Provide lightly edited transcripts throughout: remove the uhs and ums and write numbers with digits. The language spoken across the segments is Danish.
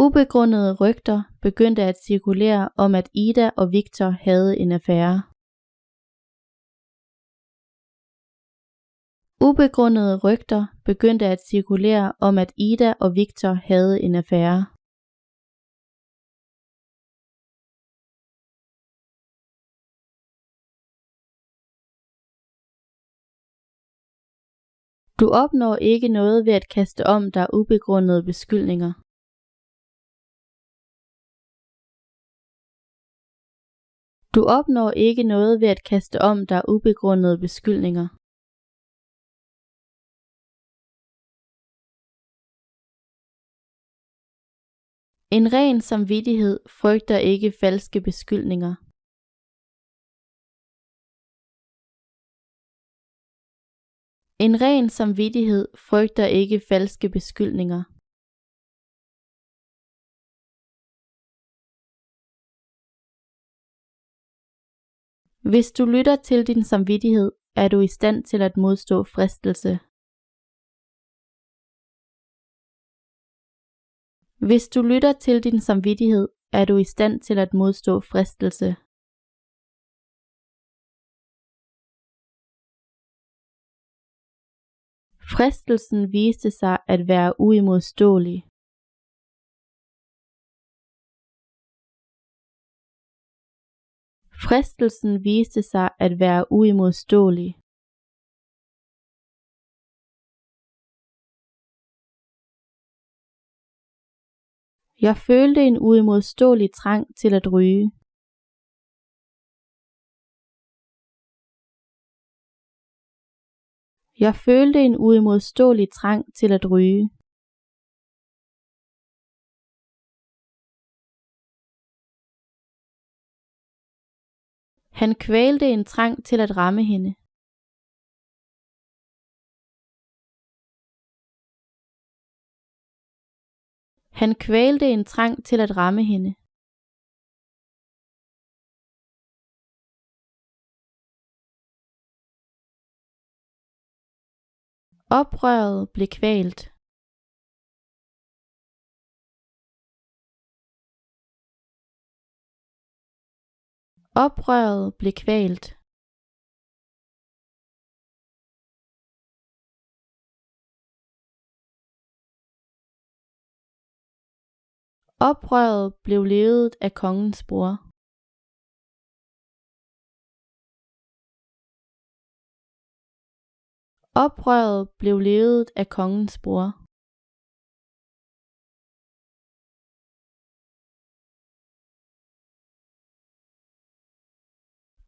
Ubegrundede rygter begyndte at cirkulere om, at Ida og Victor havde en affære. Ubegrundede rygter begyndte at cirkulere om, at Ida og Victor havde en affære. Du opnår ikke noget ved at kaste om dig ubegrundede beskyldninger. Du opnår ikke noget ved at kaste om dig ubegrundede beskyldninger. En ren samvittighed frygter ikke falske beskyldninger. En ren samvittighed frygter ikke falske beskyldninger. Hvis du lytter til din samvittighed, er du i stand til at modstå fristelse. Hvis du lytter til din samvittighed, er du i stand til at modstå fristelse. Fristelsen viste sig at være uimodståelig. Fristelsen viste sig at være uimodståelig. Jeg følte en uimodståelig trang til at ryge. Jeg følte en uimodståelig trang til at ryge. Han kvælte en trang til at ramme hende. Han kvælte en trang til at ramme hende. Oprøret blev kvalt. Oprøret blev kvalt. Oprøret blev ledet af kongens bror. Oprøret blev ledet af kongens bror.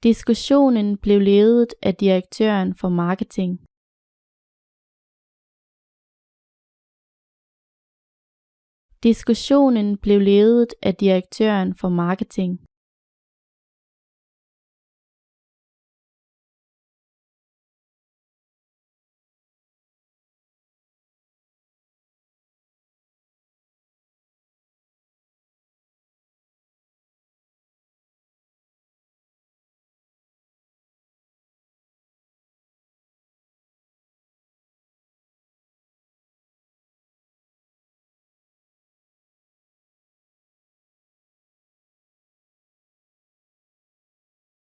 Diskussionen blev ledet af direktøren for marketing. Diskussionen blev ledet af direktøren for marketing.